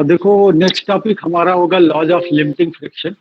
देखो, next topic हमारा होगा लॉज ऑफ लिमिटिंग फ्रिक्शन।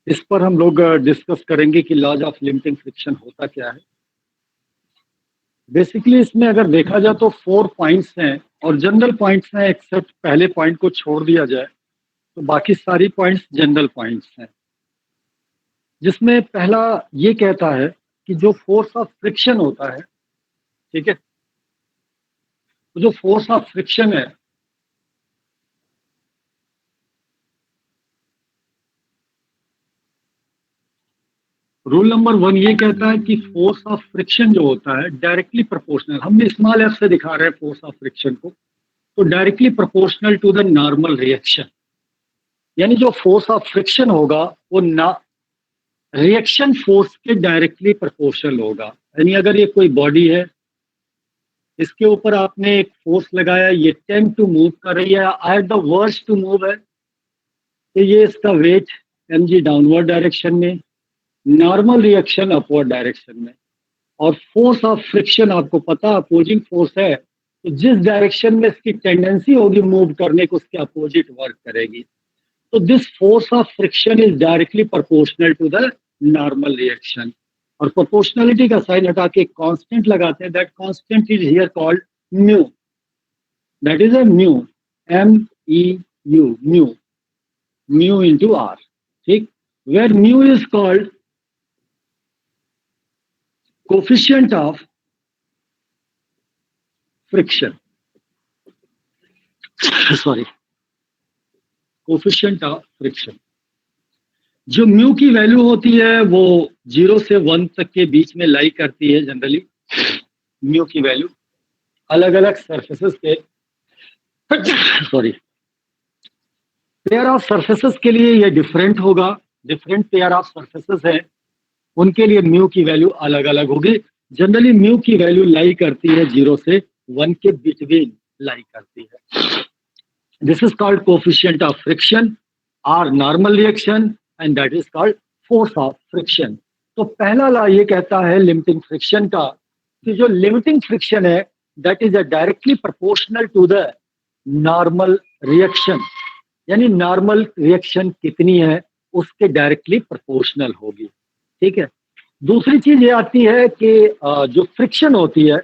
इस पर हम लोग डिस्कस करेंगे कि लॉज ऑफ लिमिटिंग फ्रिक्शन होता क्या है। बेसिकली इसमें अगर देखा जाए तो 4 पॉइंट्स हैं और जनरल पॉइंट्स हैं, एक्सेप्ट पहले पॉइंट को छोड़ दिया जाए तो बाकी सारी पॉइंट्स जनरल पॉइंट्स हैं। जिसमें पहला ये कहता है कि जो फोर्स ऑफ फ्रिक्शन होता है, ठीक है, तो जो फोर्स ऑफ फ्रिक्शन है रूल नंबर 1 ये कहता है कि फोर्स ऑफ फ्रिक्शन जो होता है डायरेक्टली प्रोपोर्शनल, हम स्मॉल एफ से दिखा रहे हैं फोर्स ऑफ फ्रिक्शन को, तो directly proportional to the normal reaction. यानी जो फोर्स ऑफ फ्रिक्शन होगा वो ना रिएक्शन फोर्स के डायरेक्टली प्रोपोर्शनल होगा। यानी अगर ये कोई बॉडी है, इसके ऊपर आपने एक फोर्स लगाया, ये टेंड टू मूव कर रही है, at the worst to move है, तो ये इसका वेट mg डाउनवर्ड डायरेक्शन में, नॉर्मल रिएक्शन अपवर्ड डायरेक्शन में, और फोर्स ऑफ फ्रिक्शन आपको पता अपोजिंग फोर्स है, तो जिस डायरेक्शन में इसकी टेंडेंसी होगी मूव करने को उसके अपोजिट वर्क करेगी। तो this force of friction is directly proportional to the normal reaction. और प्रोपोर्शनलिटी का साइन हटा के कांस्टेंट लगाते हैं, that constant is here called mu, that is a mu, mu, mu into R, ठीक, where mu is called coefficient of friction, sorry, coefficient of friction. जो mu की value होती है वो 0 से 1 तक के बीच में लाई करती है जनरली। म्यू की वैल्यू अलग अलग सरफेसेस के सॉरी पेयर ऑफ सरफेसेस के लिए ये डिफरेंट होगा। डिफरेंट पेयर ऑफ सरफेसेस है, उनके लिए म्यू की वैल्यू अलग अलग होगी। जनरली म्यू की वैल्यू लाई करती है 0 से 1 के बिटवीन लाई करती है। This is called coefficient of friction और normal reaction, and that is called force of friction. तो पहला लॉ ये कहता है लिमिटिंग फ्रिक्शन का कि जो लिमिटिंग फ्रिक्शन है that is a directly proportional to the normal reaction. यानी नॉर्मल रिएक्शन कितनी है उसके डायरेक्टली प्रोपोर्शनल होगी, ठीक है। दूसरी चीज ये आती है कि जो फ्रिक्शन होती है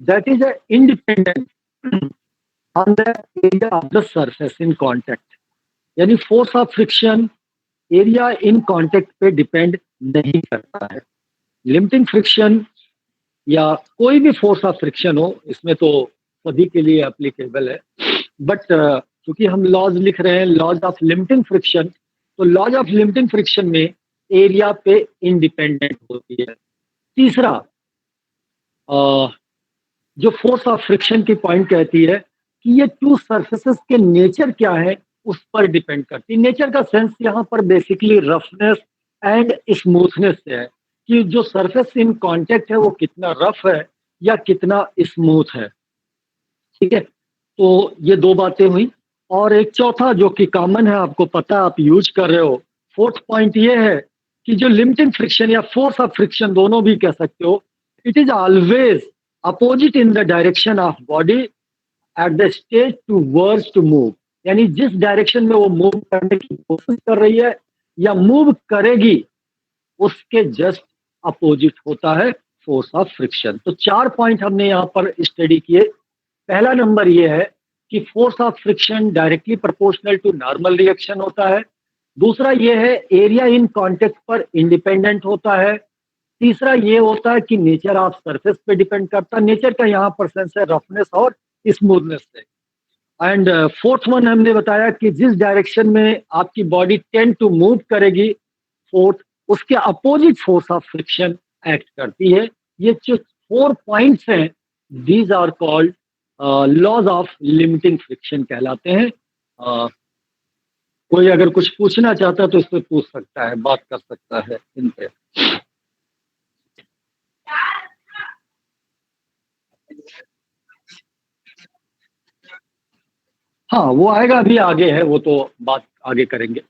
that is a independent on the area of the surface in contact. यानी force of friction area in contact पे डिपेंड नहीं करता है। लिमिटिंग फ्रिक्शन या कोई भी फोर्स ऑफ फ्रिक्शन हो, इसमें तो सभी के लिए एप्लीकेबल है, बट क्योंकि हम लॉज लिख रहे हैं लॉज ऑफ लिमिटिंग फ्रिक्शन, तो लॉज ऑफ लिमिटिंग फ्रिक्शन में एरिया पे इंडिपेंडेंट होती है। तीसरा जो फोर्स ऑफ फ्रिक्शन की पॉइंट कहती है कि ये टू सरफेसेस के नेचर क्या है उस पर डिपेंड करती है। नेचर का सेंस यहाँ पर बेसिकली रफनेस एंड स्मूथनेस से है कि जो सरफेस इन कांटेक्ट है वो कितना रफ है या कितना स्मूथ है, ठीक है। तो ये दो बातें हुई, और एक चौथा जो कि कॉमन है, आपको पता आप यूज कर रहे हो, फोर्थ पॉइंट ये है कि जो लिमिटिंग फ्रिक्शन या फोर्स ऑफ फ्रिक्शन दोनों भी कह सकते हो, it is always opposite in the direction of body at the stage to verse to move. यानी जिस डायरेक्शन में वो मूव करने की कोशिश कर रही है या मूव करेगी उसके जस्ट अपोजिट होता है फोर्स ऑफ फ्रिक्शन। तो 4 पॉइंट हमने यहाँ पर स्टडी किए। पहला नंबर ये है कि force of friction directly proportional to normal reaction होता है। दूसरा ये है एरिया इन कांटेक्ट पर इंडिपेंडेंट होता है। तीसरा ये होता है कि नेचर ऑफ सरफेस पे डिपेंड करता है। नेचर का यहाँ पर सेंस है रफनेस और स्मूथनेस से। एंड फोर्थ वन हमने बताया कि जिस डायरेक्शन में आपकी बॉडी टेंड टू मूव करेगी, फोर्थ उसके opposite force of friction act करती है। ये जो 4 पॉइंट्स हैं these are called laws of limiting friction कहलाते हैं। कोई अगर कुछ पूछना चाहता है तो इस पर पूछ सकता है, बात कर सकता है इन पे। हाँ वो आएगा, अभी आगे है, वो तो बात आगे करेंगे,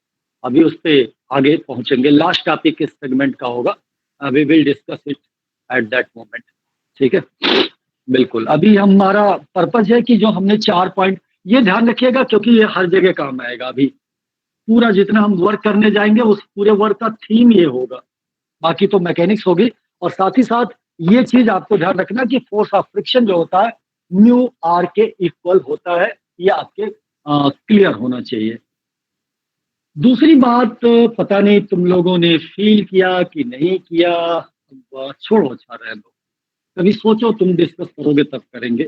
अभी उस पर आगे पहुंचेंगे। लास्ट टॉपिक इस सेगमेंट का होगा, we will discuss it at that moment, ठीक है। बिल्कुल, अभी हमारा पर्पज है कि जो हमने 4 पॉइंट, ये ध्यान रखिएगा क्योंकि ये हर जगह काम आएगा। अभी पूरा जितना हम वर्क करने जाएंगे उस पूरे वर्क का थीम ये होगा, बाकी तो मैकेनिक्स होगी। और साथ ही साथ ये चीज आपको ध्यान रखना कि फोर्स ऑफ फ्रिक्शन जो होता है म्यू आर के इक्वल होता है, ये आपके क्लियर होना चाहिए। दूसरी बात, पता नहीं तुम लोगों ने फील किया कि नहीं किया, छोड़ो, अच्छा रहे दो, कभी सोचो, तुम डिस्कस करोगे तब करेंगे।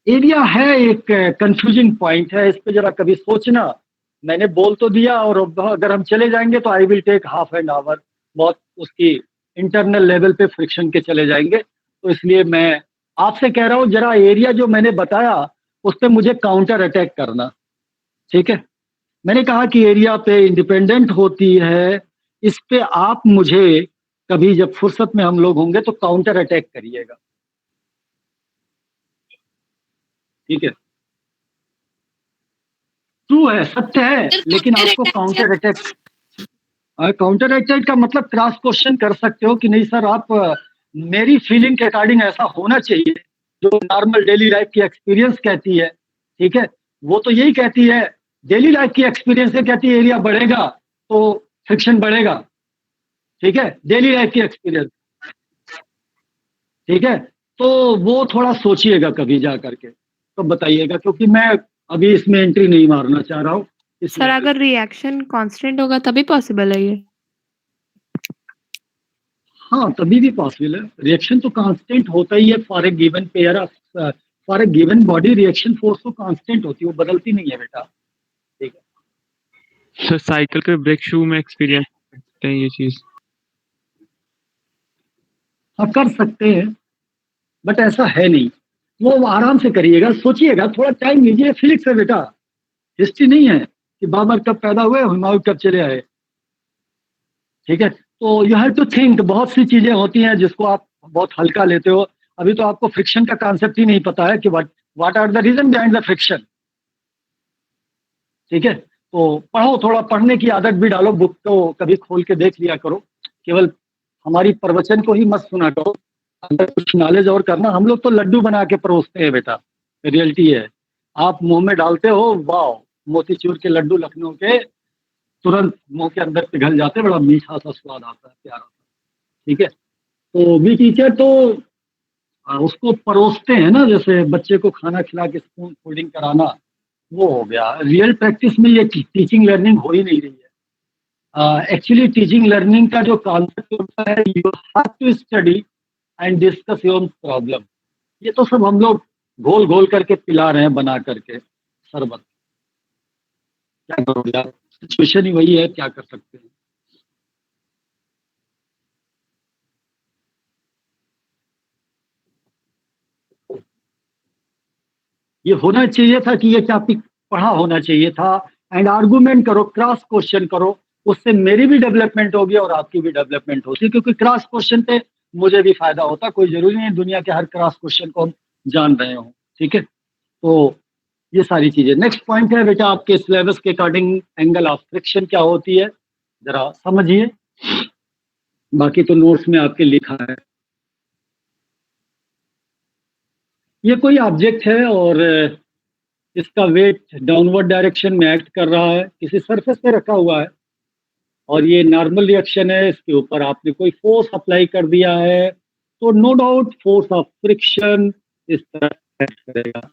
एरिया है एक कंफ्यूजिंग पॉइंट है, इस पे जरा कभी सोचना। मैंने बोल तो दिया, और अगर हम चले जाएंगे तो I will take half an hour, बहुत उसकी इंटरनल लेवल पे फ्रिक्शन के चले जाएंगे। तो इसलिए मैं आपसे कह रहा हूँ जरा एरिया जो मैंने बताया उस पर मुझे काउंटर अटैक करना, ठीक है। मैंने कहा कि एरिया पे इंडिपेंडेंट होती है, इस पे आप मुझे कभी जब फुर्सत में हम लोग होंगे तो काउंटर अटैक करिएगा, ठीक है। ट्रू है, सत्य है, लेकिन आपको काउंटर अटैक का मतलब क्रॉस क्वेश्चन कर सकते हो कि नहीं सर, आप मेरी फीलिंग के अकॉर्डिंग ऐसा होना चाहिए जो नॉर्मल डेली लाइफ की एक्सपीरियंस कहती है, ठीक है। वो तो यही कहती है, डेली लाइफ की एक्सपीरियंस से कहती है एरिया बढ़ेगा तो फ्रिक्शन बढ़ेगा, ठीक है, डेली लाइफ की एक्सपीरियंस, ठीक है। तो वो थोड़ा सोचिएगा कभी जा करके तो बताइएगा, क्योंकि मैं अभी इसमें एंट्री नहीं मारना चाह रहा हूँ इस सर लेवल अगर पे। रिएक्शन कांस्टेंट होगा तभी पॉसिबल है ये? हाँ, तभी भी पॉसिबल है। रिएक्शन तो कांस्टेंट होता ही है for a given pair of, for a given body reaction force तो कांस्टेंट होती है, वो बदलती नहीं है बेटा, ठीक है। सर साइकिल के ब्रेक शू में एक्सपीरियंस करते हैं ये चीज। हाँ, कर सकते हैं, बट ऐसा है नहीं। वो आराम से करिएगा, सोचिएगा, थोड़ा टाइम लीजिए। फिजिक्स है बेटा, हिस्ट्री नहीं है कि बाबर कब पैदा हुए, हुमायूं कब चले आए, ठीक है। तो यू हैव टू थिंक, बहुत सी चीजें होती हैं जिसको आप बहुत हल्का लेते हो। अभी तो आपको फ्रिक्शन का कॉन्सेप्ट ही नहीं पता है कि what are the reason behind the friction, ठीक है। तो पढ़ो, थोड़ा पढ़ने की आदत भी डालो, बुक को कभी खोल के देख लिया करो, केवल हमारी प्रवचन को ही मत सुना करो। अगर कुछ नॉलेज और करना, हम लोग तो लड्डू बना के परोसते हैं बेटा, रियलिटी है। आप मुंह में डालते हो, वाह, मोतीचूर के लड्डू लखनऊ के, तुरंत मुंह के अंदर पिघल जाते, बड़ा मीठा सा स्वाद आता है, प्यारा सा, ठीक है। तो भी टीचर तो उसको परोसते हैं ना, जैसे बच्चे को खाना खिला के स्पून फोल्डिंग कराना, वो हो गया। रियल प्रैक्टिस में ये टीचिंग लर्निंग हो ही नहीं रही है। एक्चुअली टीचिंग लर्निंग का जो कॉन्सेप्ट होता है, you have to study and discuss your problem. ये तो सब हम लोग घोल घोल करके पिला रहे हैं, बना करके शरबत। क्या करो यार, सिचुएशन ही वही है, क्या कर सकते हैं। ये होना चाहिए था कि ये टॉपिक पढ़ा होना चाहिए था। एंड आर्गूमेंट करो, क्रॉस क्वेश्चन करो, उससे मेरी भी डेवलपमेंट होगी और आपकी भी डेवलपमेंट होती, क्योंकि क्रॉस क्वेश्चन पे मुझे भी फायदा होता। कोई जरूरी नहीं दुनिया के हर क्रॉस क्वेश्चन को हम जान रहे हो, ठीक है। तो ये सारी चीजें। नेक्स्ट पॉइंट है बेटा आपके सिलेबस के अकॉर्डिंग, एंगल ऑफ फ्रिक्शन क्या होती है जरा समझिए, बाकी तो नोट्स में आपके लिखा है। ये कोई ऑब्जेक्ट है और इसका वेट डाउनवर्ड डायरेक्शन में एक्ट कर रहा है, किसी सरफेस पे रखा हुआ है, और ये नॉर्मल रिएक्शन है। इसके ऊपर आपने कोई फोर्स अप्लाई कर दिया है, तो no doubt force of friction इस तरह एक्ट करेगा।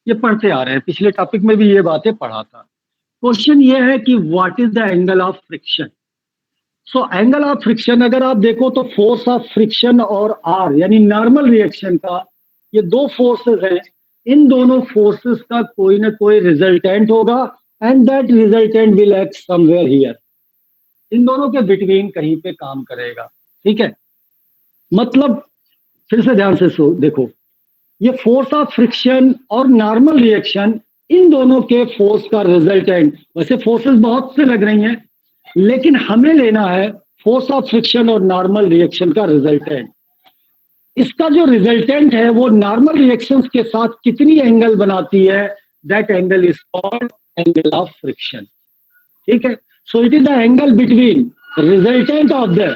ये पढ़ते आ रहे हैं, पिछले टॉपिक में भी ये बातें पढ़ा था। क्वेश्चन ये है कि what is the angle of friction. So angle of friction अगर आप देखो तो फोर्स ऑफ फ्रिक्शन और आर यानी नॉर्मल रिएक्शन का, ये दो फोर्सेस हैं। इन दोनों फोर्सेस का कोई ना कोई रिजल्टेंट होगा, and that resultant will act somewhere here. इन दोनों के बिटवीन कहीं पे काम करेगा, ठीक है। मतलब फिर से ध्यान से देखो, ये फोर्स ऑफ फ्रिक्शन और नॉर्मल रिएक्शन, इन दोनों के फोर्स का रिजल्टेंट, वैसे फोर्सेस बहुत से लग रही हैं, लेकिन हमें लेना है फोर्स ऑफ फ्रिक्शन और नॉर्मल रिएक्शन का रिजल्टेंट। इसका जो रिजल्टेंट है वो नॉर्मल रिएक्शंस के साथ कितनी एंगल बनाती है, that angle is called angle of friction, ठीक है। So it is the angle between resultant of the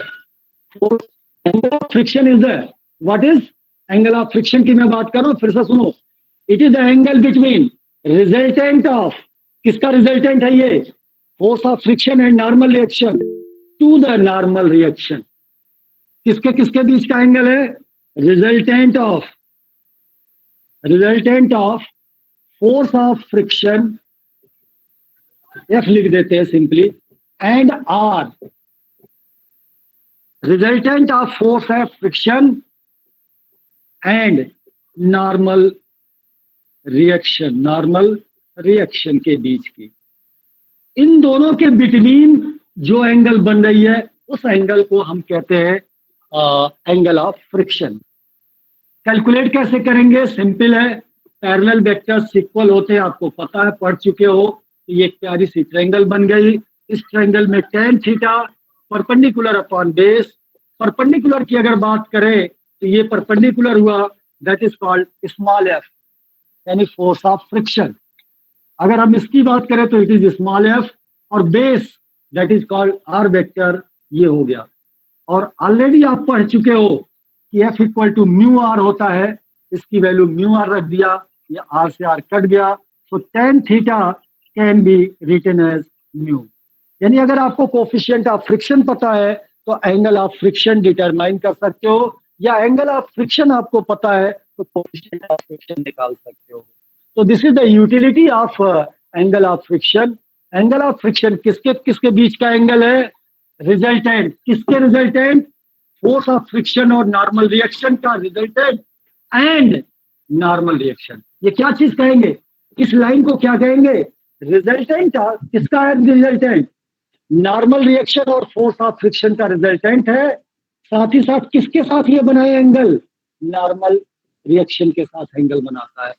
force, angle of friction is the, what is angle of friction की मैं बात कर रहा हूं, फिर से सुनो। It is the angle between resultant of, किसका रिजल्टेंट है ये, force of friction and normal reaction to the normal reaction. किसके किसके बीच का एंगल है, resultant of force of friction, F लिख देते हैं simply, and R, resultant of force of friction and normal reaction के बीच की, इन दोनों के बिटवीन जो एंगल बन रही है उस एंगल को हम कहते हैं एंगल ऑफ फ्रिक्शन। कैलकुलेट कैसे करेंगे, सिंपल है, पैरेलल वेक्टर्स इक्वल होते हैं, आपको पता है, पढ़ चुके हो। तो ये एक प्यारी सी ट्रायंगल बन गई, इस ट्रायंगल में tan theta perpendicular upon base, perpendicular की अगर बात करें तो ये परपेंडिकुलर हुआ, that is called small F, यानी फोर्स ऑफ फ्रिक्शन। अगर हम इसकी बात करें तो इट इज स्मॉल एफ, और base that is called R vector, ये हो गया। और ऑलरेडी आप पढ़ चुके हो कि F equal to mu R होता है, इसकी वैल्यू म्यू आर रख दिया, ये आर से आर कट गया, तो tan theta can be written as mu. यानी अगर आपको कोफिशिएंट ऑफ फ्रिक्शन पता है तो एंगल ऑफ फ्रिक्शन डिटरमाइन कर सकते हो, या एंगल ऑफ फ्रिक्शन आपको पता है तो कोफिशिएंट ऑफ फ्रिक्शन निकाल सकते हो। तो this is the utility of angle of friction. Angle of friction किसके किसके बीच का एंगल है, रिजल्टेंट, किसके रिजल्टेंट, फोर्स ऑफ फ्रिक्शन और नॉर्मल रिएक्शन का रिजल्टेंट एंड नॉर्मल रिएक्शन। ये क्या चीज कहेंगे, इस लाइन को क्या कहेंगे, रिजल्टेंट। किसका है रिजल्टेंट, नॉर्मल रिएक्शन और फोर्स ऑफ फ्रिक्शन का रिजल्टेंट है। साथ ही साथ किसके साथ ये बनाए एंगल, नॉर्मल रिएक्शन के साथ एंगल बनाता है।